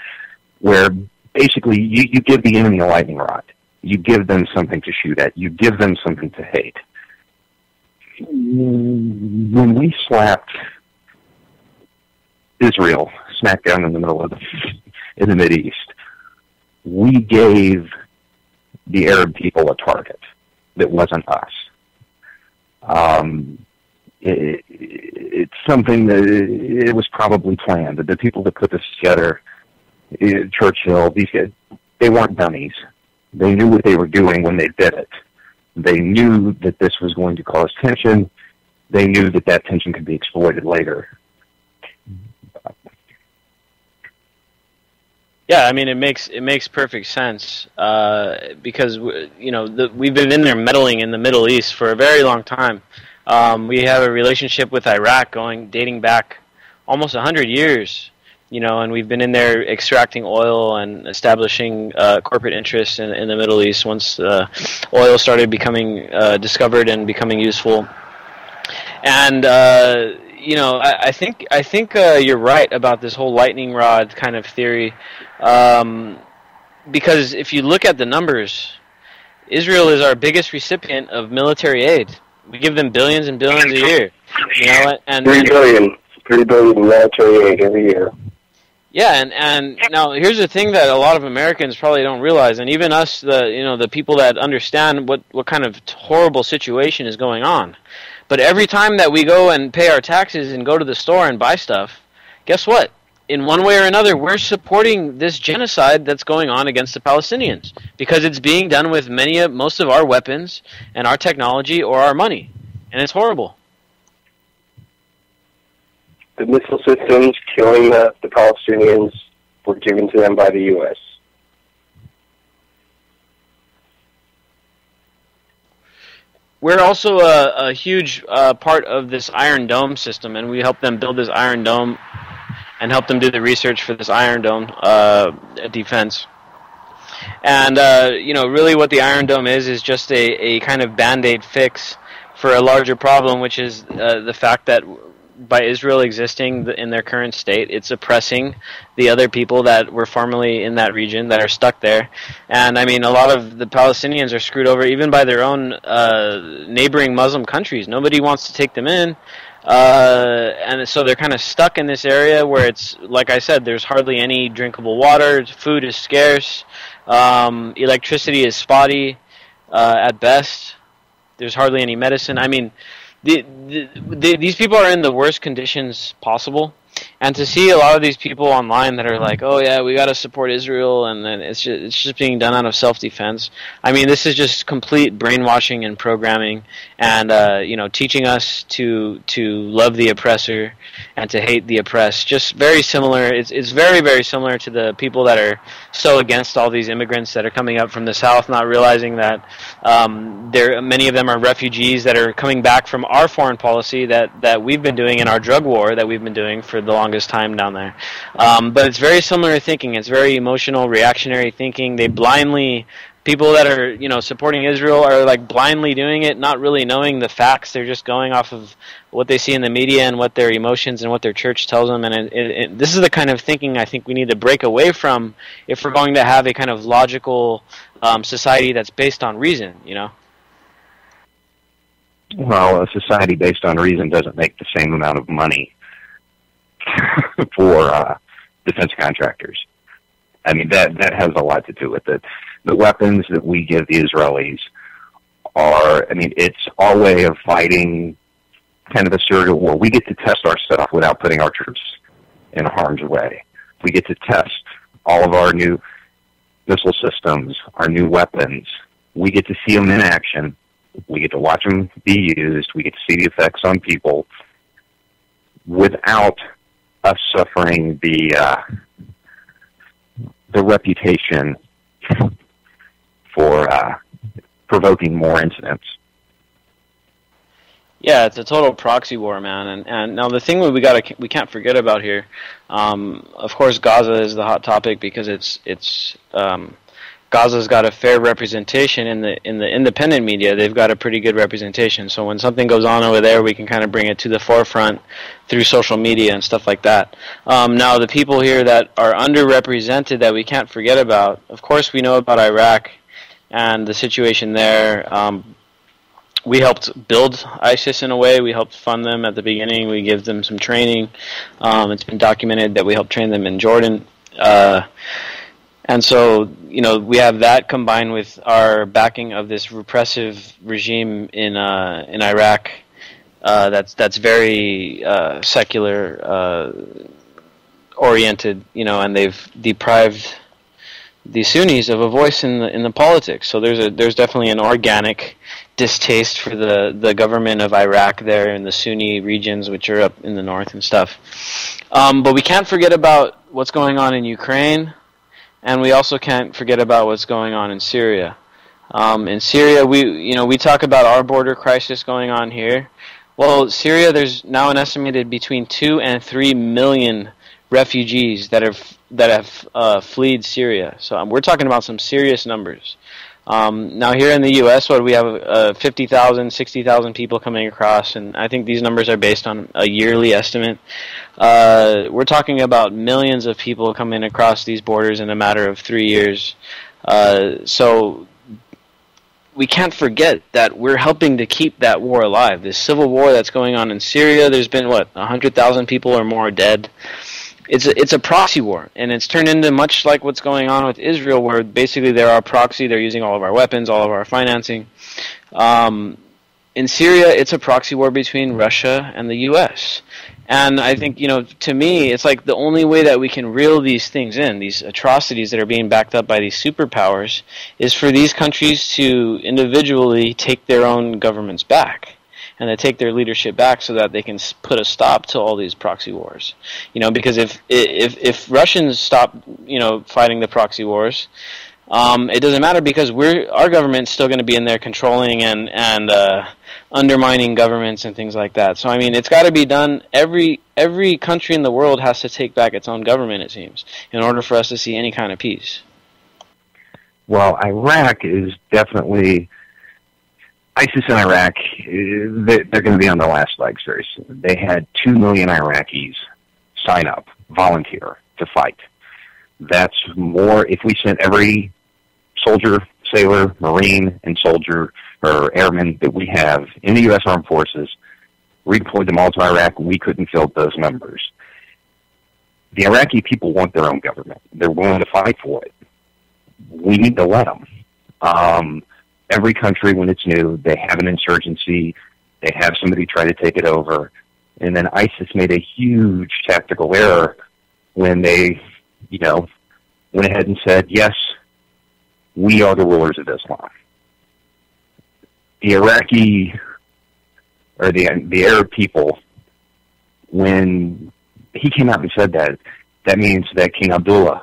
where basically you give the enemy a lightning rod. You give them something to shoot at. You give them something to hate. When we slapped Israel smack down in the middle of in the Mideast, we gave the Arab people a target that wasn't us. It's something that it was probably planned. The people that put this together, Churchill, these guys, they weren't dummies. They knew what they were doing when they did it. They knew that this was going to cause tension. They knew that tension could be exploited later. Yeah, I mean, it makes perfect sense because we've been in there meddling in the Middle East for a very long time. We have a relationship with Iraq dating back almost 100 years, and we've been in there extracting oil and establishing corporate interests in the Middle East once oil started becoming discovered and becoming useful. And I think you're right about this whole lightning rod kind of theory, because if you look at the numbers, Israel is our biggest recipient of military aid. We give them billions and billions a year. And $3 billion military aid every year. Yeah, and now here's the thing that a lot of Americans probably don't realize, and even us, the people that understand what kind of horrible situation is going on. But every time that we go and pay our taxes and go to the store and buy stuff, guess what? in one way or another, we're supporting this genocide that's going on against the Palestinians because it's being done with most of our weapons and our technology or our money, and it's horrible. The missile systems killing the Palestinians were given to them by the U.S. We're also a huge part of this Iron Dome system, and we help them build this Iron Dome and help them do the research for this Iron Dome defense. And, really what the Iron Dome is just a kind of Band-Aid fix for a larger problem, which is the fact that by Israel existing in their current state, it's oppressing the other people that were formerly in that region that are stuck there. And I mean, a lot of the Palestinians are screwed over even by their own neighboring Muslim countries. Nobody wants to take them in. And so they're kind of stuck in this area where it's, like I said, there's hardly any drinkable water, food is scarce, electricity is spotty at best, there's hardly any medicine. I mean, these people are in the worst conditions possible, and to see a lot of these people online that are like, oh yeah, we got to support Israel, and then it's just being done out of self-defense. I mean, this is just complete brainwashing and programming, and teaching us to love the oppressor and to hate the oppressed. Just very similar. It's very, very similar to the people that are so against all these immigrants that are coming up from the South, not realizing that many of them are refugees that are coming back from our foreign policy that we've been doing in our drug war that we've been doing for the longest time down there. But it's very similar thinking. It's very emotional, reactionary thinking. People that are, supporting Israel are like blindly doing it, not really knowing the facts. They're just going off of what they see in the media and what their emotions and what their church tells them. And this is the kind of thinking I think we need to break away from if we're going to have a kind of logical society that's based on reason, Well, a society based on reason doesn't make the same amount of money for defense contractors. I mean, that has a lot to do with it. The weapons that we give the Israelis it's our way of fighting kind of a serial war. We get to test our stuff without putting our troops in harm's way. We get to test all of our new missile systems, our new weapons. We get to see them in action. We get to watch them be used. We get to see the effects on people without us suffering the reputation for provoking more incidents. Yeah, it's a total proxy war, man. And now the thing we can't forget about here, of course, Gaza is the hot topic because it's Gaza's got a fair representation in the independent media. They've got a pretty good representation. So when something goes on over there, we can kind of bring it to the forefront through social media and stuff like that. Now, the people here that are underrepresented that we can't forget about, of course, we know about Iraq and the situation there. We helped build ISIS in a way. We helped fund them at the beginning. We give them some training. It's been documented that we helped train them in Jordan. And so, we have that combined with our backing of this repressive regime in Iraq that's very secular oriented, and they've deprived the Sunnis of a voice in the politics. So there's definitely an organic distaste for the government of Iraq there in the Sunni regions, which are up in the north and stuff. But we can't forget about what's going on in Ukraine. And we also can't forget about what's going on in Syria. In Syria, we talk about our border crisis going on here. Well, Syria, there's now an estimated between 2 and 3 million refugees that have fled Syria. So we're talking about some serious numbers. Now here in the U.S., we have 50,000, 60,000 people coming across, and I think these numbers are based on a yearly estimate. We're talking about millions of people coming across these borders in a matter of 3 years. So we can't forget that we're helping to keep that war alive. This civil war that's going on in Syria, there's been, 100,000 people or more dead. It's a proxy war, and it's turned into much like what's going on with Israel, where basically they're our proxy. They're using all of our weapons, all of our financing. in Syria, it's a proxy war between Russia and the U.S. And I think, to me, it's like the only way that we can reel these things in, these atrocities that are being backed up by these superpowers, is for these countries to individually take their own governments back. And to take their leadership back so that they can put a stop to all these proxy wars. Because if Russians stop, fighting the proxy wars, it doesn't matter because our government's still going to be in there controlling and undermining governments and things like that. So I mean, it's got to be done. Every country in the world has to take back its own government, it seems, in order for us to see any kind of peace. Well, Iraq is definitely ISIS in Iraq. They're going to be on the last legs very soon. They had 2 million Iraqis sign up, volunteer to fight. That's more. If we sent every soldier, sailor, Marine, and soldier or airman that we have in the U.S. Armed Forces, redeployed them all to Iraq, we couldn't fill those numbers. The Iraqi people want their own government. They're willing to fight for it. We need to let them. Every country, when it's new, they have an insurgency. They have somebody try to take it over. And then ISIS made a huge tactical error when they, went ahead and said, yes, we are the rulers of Islam. The Iraqi, or the Arab people, when he came out and said that, that means that King Abdullah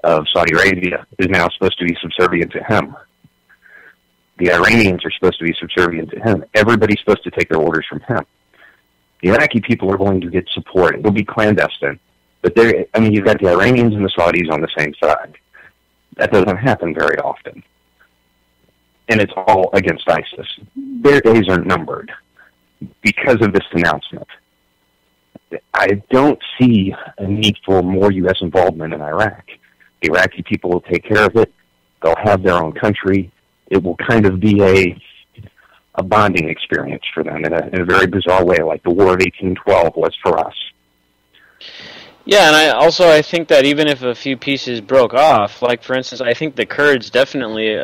of Saudi Arabia is now supposed to be subservient to him. The Iranians are supposed to be subservient to him. Everybody's supposed to take their orders from him. The Iraqi people are going to get support. It will be clandestine. But you've got the Iranians and the Saudis on the same side. That doesn't happen very often. And it's all against ISIS. Their days are numbered because of this announcement. I don't see a need for more U.S. involvement in Iraq. The Iraqi people will take care of it. They'll have their own country. It will kind of be a bonding experience for them in a very bizarre way, like the War of 1812 was for us. Yeah, and I think that even if a few pieces broke off, like for instance, I think the Kurds definitely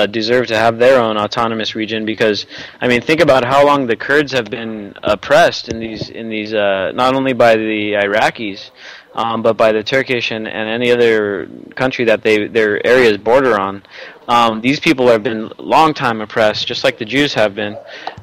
deserve to have their own autonomous region because, I mean, think about how long the Kurds have been oppressed in these not only by the Iraqis, but by the Turkish and any other country that their areas border on. These people have been long time oppressed, just like the Jews have been,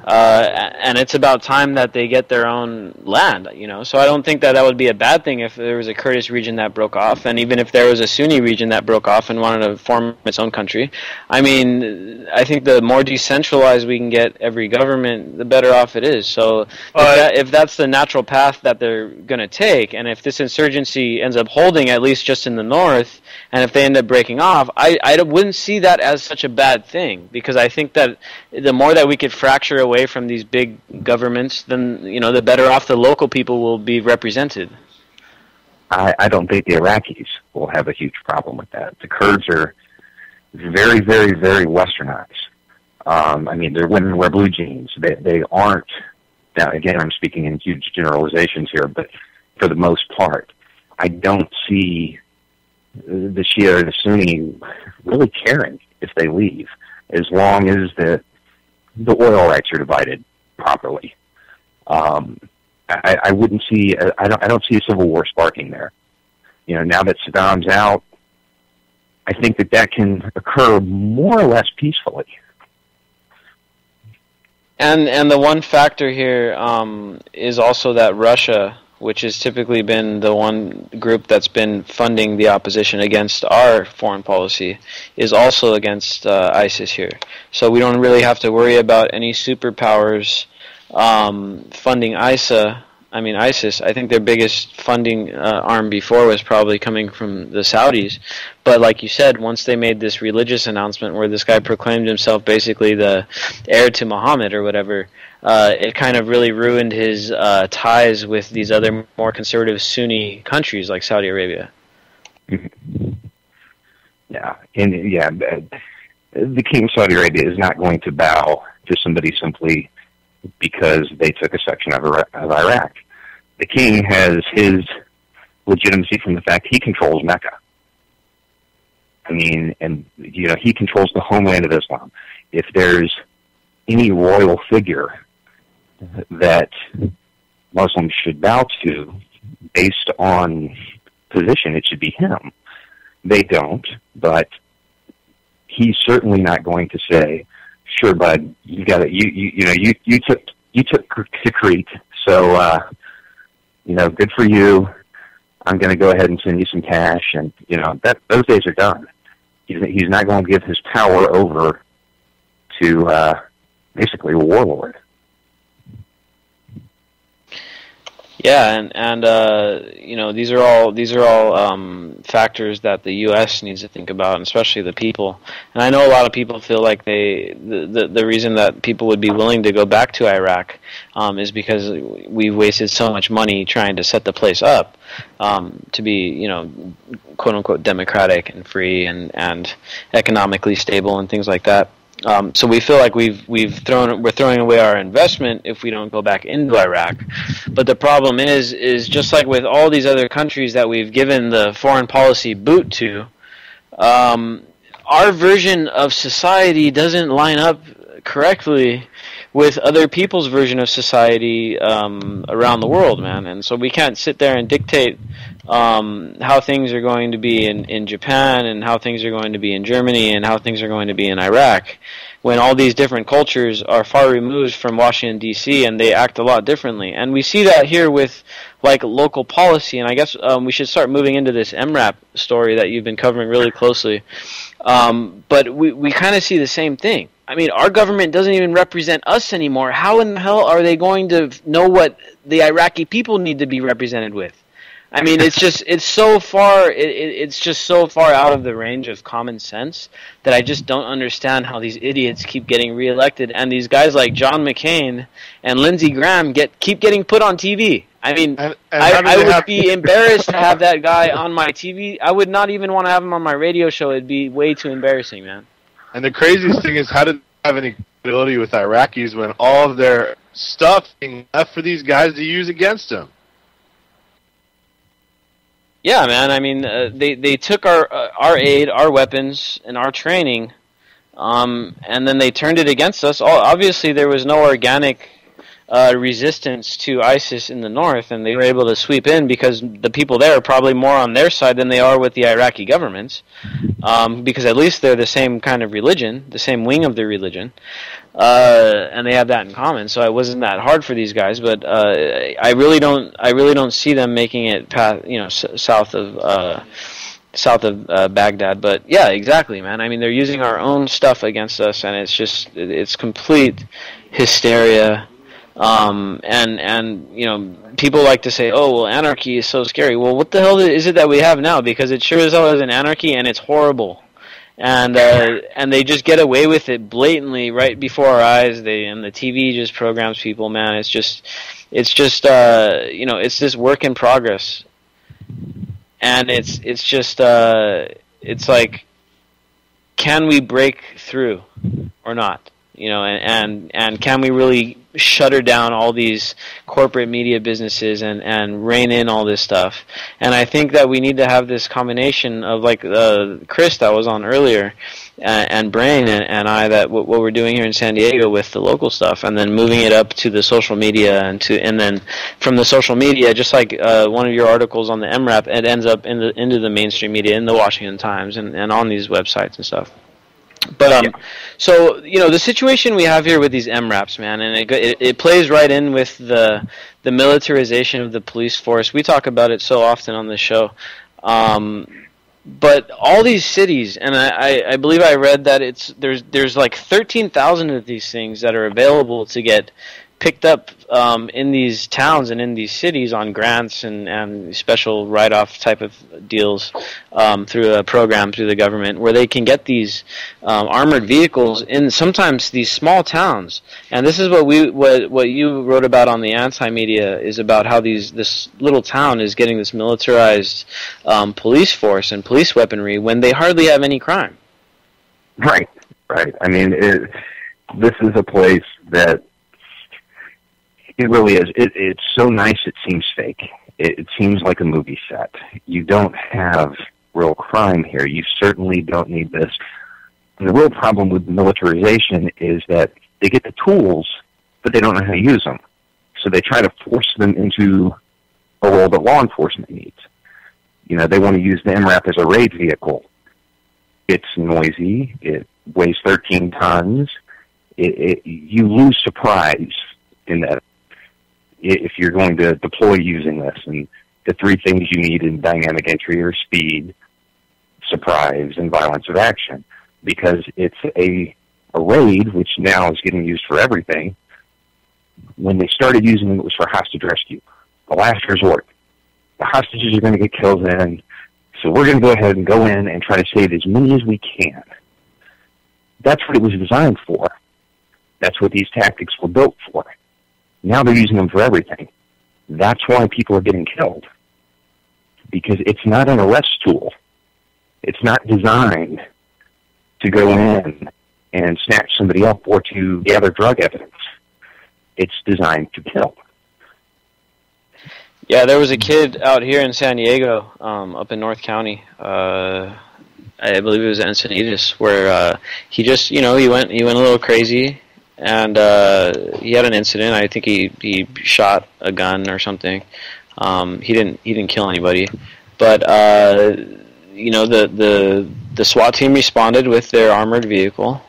and it's about time that they get their own land, So I don't think that would be a bad thing if there was a Kurdish region that broke off, and even if there was a Sunni region that broke off and wanted to form its own country. I mean, I think the more decentralized we can get every government, the better off it is. So if that's the natural path that they're going to take, and if this insurgency ends up holding, at least just in the north, and if they end up breaking off, I wouldn't see that as such a bad thing, because I think that the more that we could fracture away from these big governments, then the better off the local people will be represented. I don't think the Iraqis will have a huge problem with that. The Kurds are very, very, very westernized. They're women who wear blue jeans. They aren't. Now, again, I'm speaking in huge generalizations here, but for the most part, I don't see the Shia or the Sunni really caring if they leave, as long as the oil rights are divided properly. I wouldn't see. I don't see a civil war sparking there. Now that Saddam's out, I think that can occur more or less peacefully. And the one factor here is also that Russia, which has typically been the one group that's been funding the opposition against our foreign policy, is also against ISIS here. So we don't really have to worry about any superpowers funding ISIS. I think their biggest funding arm before was probably coming from the Saudis. But like you said, once they made this religious announcement where this guy proclaimed himself basically the heir to Muhammad or whatever, it kind of really ruined his ties with these other more conservative Sunni countries like Saudi Arabia. Yeah, the king of Saudi Arabia is not going to bow to somebody simply because they took a section of Iraq. The king has his legitimacy from the fact he controls Mecca. He controls the homeland of Islam. If there's any royal figure that Muslims should bow to based on position, it should be him. They don't, but he's certainly not going to say, "Sure, bud, you got it. You took to Crete, so good for you. I'm going to go ahead and send you some cash," and those days are done. He's not going to give his power over to basically a warlord. Yeah, and these are all factors that the U.S. needs to think about, and especially the people. And I know a lot of people feel like the reason that people would be willing to go back to Iraq is because we've wasted so much money trying to set the place up to be, quote unquote, democratic and free and economically stable and things like that. So we feel like we're throwing away our investment if we don't go back into Iraq. But the problem is just like with all these other countries that we've given the foreign policy boot to, our version of society doesn't line up correctly with other people's version of society around the world, man. And so we can't sit there and dictate how things are going to be in Japan and how things are going to be in Germany and how things are going to be in Iraq, when all these different cultures are far removed from Washington, D.C., and they act a lot differently. And we see that here with local policy, and I guess we should start moving into this MRAP story that you've been covering really closely. But we kind of see the same thing. I mean, our government doesn't even represent us anymore. How in the hell are they going to know what the Iraqi people need to be represented with? I mean, it's just so far out of the range of common sense that I just don't understand how these idiots keep getting reelected, and these guys like John McCain and Lindsey Graham keep getting put on TV. I mean, I would be embarrassed to have that guy on my TV. I would not even want to have him on my radio show. It'd be way too embarrassing, man. And the craziest thing is, how did they have any credibility with Iraqis when all of their stuff being left for these guys to use against them? Yeah, man. I mean, they took our aid, our weapons, and our training, and then they turned it against us. Obviously, there was no organic resistance to ISIS in the north, and they were able to sweep in because the people there are probably more on their side than they are with the Iraqi governments, because at least they're the same kind of religion, the same wing of the religion, and they have that in common. So it wasn't that hard for these guys, but I really don't see them making it past, south of Baghdad. But yeah, exactly, man. I mean, they're using our own stuff against us, and it's complete hysteria. And people like to say, "Oh, well, anarchy is so scary." Well, what the hell is it that we have now? Because it sure as hell is an anarchy, and it's horrible. And they just get away with it blatantly right before our eyes. And the TV just programs people, man. It's just it's this work in progress, and it's like, can we break through or not? And can we really shutter down all these corporate media businesses and rein in all this stuff? And I think that we need to have this combination of, like Chris that was on earlier, and Brain and I, that what we're doing here in San Diego with the local stuff, and then moving it up to the social media, and then from the social media, just like one of your articles on the MRAP, it ends up into the mainstream media, in the Washington Times, and on these websites and stuff. But so the situation we have here with these MRAPs, man, and it plays right in with the militarization of the police force. We talk about it so often on the show. But all these cities, and I believe I read that there's like 13,000 of these things that are available to get picked up in these towns and in these cities on grants and special write-off type of deals through a program through the government, where they can get these armored vehicles in sometimes these small towns. And this is what you wrote about on the Anti-Media, is about how this little town is getting this militarized police force and police weaponry when they hardly have any crime. Right. I mean, this is a place that it really is. It's so nice it seems fake. It seems like a movie set. You don't have real crime here. You certainly don't need this. And the real problem with militarization is that They get the tools, but they don't know how to use them. So they try to force them into a role that law enforcement needs. You know, they want to use the MRAP as a raid vehicle. It's noisy. It weighs 13 tons. You lose surprise in that if you're going to deploy using this. And the three things you need in dynamic entry are speed, surprise, and violence of action. Because it's a raid, which now is getting used for everything. When they started using it, it was for hostage rescue, the last resort. The hostages are going to get killed then, so we're going to go ahead and go in and try to save as many as we can. That's what it was designed for. That's what these tactics were built for. Now they're using them for everything. That's why people are getting killed. Because it's not an arrest tool. It's not designed to go in and snatch somebody up or to gather drug evidence. It's designed to kill. Yeah, there was a kid out here in San Diego, up in North County. I believe it was Encinitas, where he just, he went a little crazy, and he had an incident. I think he shot a gun or something. He didn't kill anybody, but the SWAT team responded with their armored vehicle,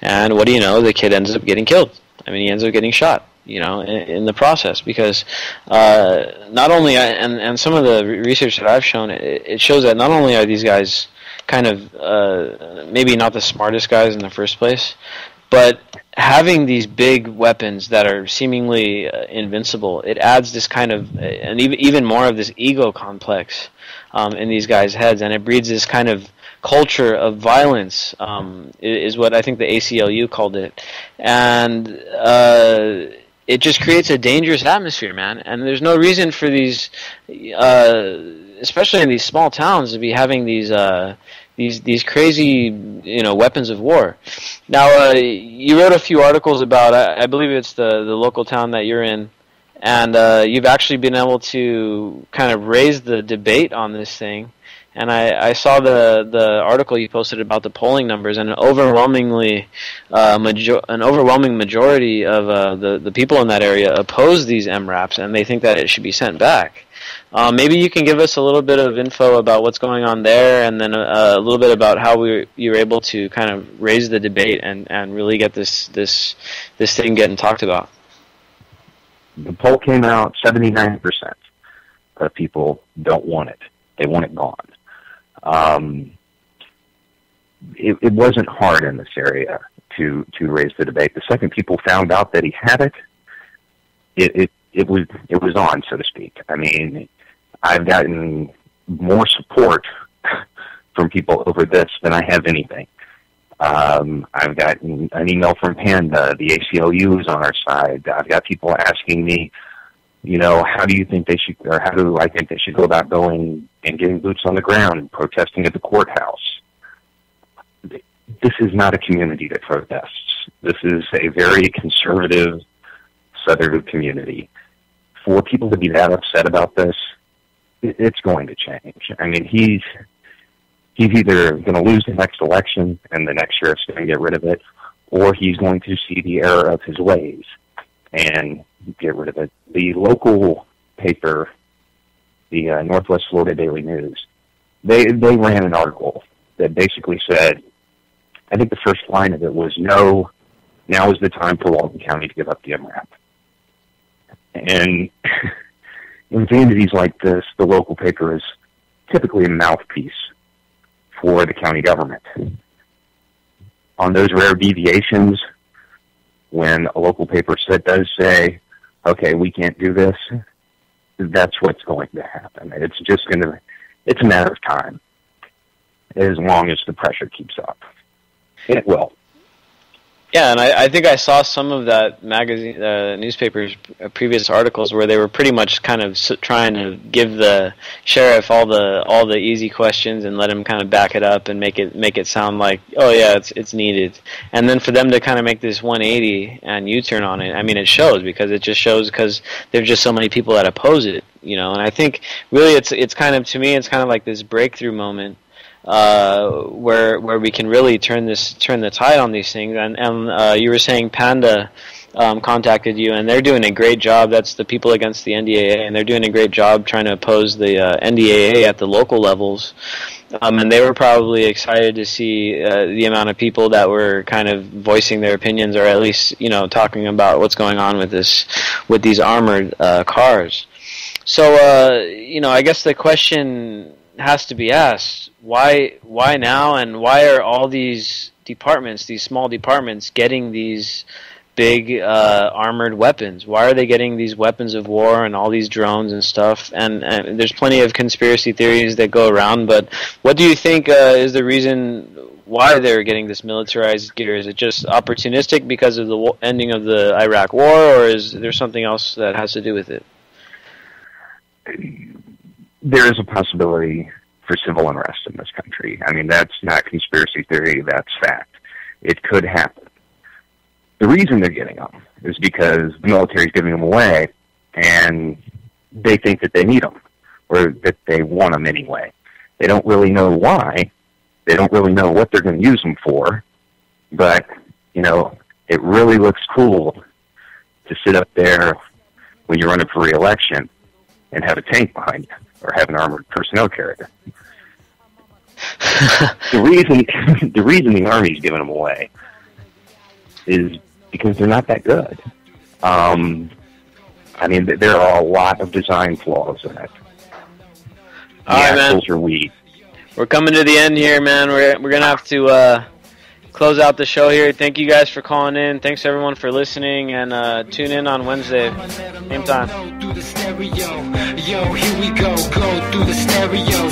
and what do you know? The kid ends up getting killed. I mean, he ends up getting shot, in the process, because not only, and some of the research that I've shown, it shows that not only are these guys kind of maybe not the smartest guys in the first place, but having these big weapons that are seemingly invincible, it adds this kind of, and even more of this ego complex in these guys' heads, and it breeds this kind of culture of violence, is what I think the ACLU called it, and it just creates a dangerous atmosphere, man. And there's no reason for these, especially in these small towns, to be having these crazy, weapons of war. Now, you wrote a few articles about, I believe it's the local town that you're in, and you've actually been able to kind of raise the debate on this thing. And I saw the article you posted about the polling numbers, and an overwhelming majority of the people in that area oppose these MRAPs, and they think that it should be sent back. Maybe you can give us a little bit of info about what's going on there, and then a little bit about how you were able to kind of raise the debate and really get this thing getting talked about. The poll came out, 79% of people don't want it. They want it gone. It wasn't hard in this area to raise the debate. The second people found out that he had it was on, so to speak. I mean, I've gotten more support from people over this than I have anything. I've gotten an email from Panda. The ACLU is on our side. I've got people asking me, how do you think they should, or how do I think they should go about going and getting boots on the ground and protesting at the courthouse? This is not a community that protests. This is a very conservative Southern community. For people to be that upset about this, it's going to change. I mean, he's either going to lose the next election and the next sheriff's going to get rid of it, or he's going to see the error of his ways and get rid of it. The local paper, the Northwest Florida Daily News, they ran an article that basically said, I think the first line of it was, "No, now is the time for Walton County to give up the MRAP." And in communities like this, the local paper is typically a mouthpiece for the county government. On those rare deviations, when a local paper does say, okay, we can't do this, that's what's going to happen. It's a matter of time, as long as the pressure keeps up. And it will. Yeah, and I think I saw some of that magazine, newspaper's previous articles where they were pretty much kind of trying to give the sheriff all the easy questions and let him kind of back it up and make it sound like, oh yeah, it's needed. And then for them to kind of make this 180 and U-turn on it, I mean, it shows because there's just so many people that oppose it, And I think really it's kind of, to me, it's kind of like this breakthrough moment where we can really turn the tide on these things. And you were saying Panda contacted you, and they're doing a great job. That's the People Against the NDAA, and they're doing a great job trying to oppose the NDAA at the local levels. And they were probably excited to see the amount of people that were kind of voicing their opinions, or at least, you know, talking about what's going on with these armored cars. So, you know, I guess the question has to be asked: why now, and why are all these departments, these small departments, getting these big armored weapons? Why are they getting these weapons of war and all these drones and stuff? And there's plenty of conspiracy theories that go around, but what do you think is the reason why they're getting this militarized gear? Is it just opportunistic because of the ending of the Iraq War, or is there something else that has to do with it? There is a possibility for civil unrest in this country. I mean, that's not conspiracy theory, that's fact. It could happen. The reason they're getting them is because the military is giving them away, and they think that they need them, or that they want them anyway. They don't really know why. They don't really know what they're going to use them for, but, you know, it really looks cool to sit up there when you're running for re-election and have a tank behind you, or have an armored personnel carrier. The reason the Army's giving them away is because they're not that good. I mean, there are a lot of design flaws in it. The axles are weak. We're coming to the end here, man. We're gonna have to close out the show here. Thank you guys for calling in. Thanks everyone for listening, and tune in on Wednesday, same time. Yo, here we go through the stereo.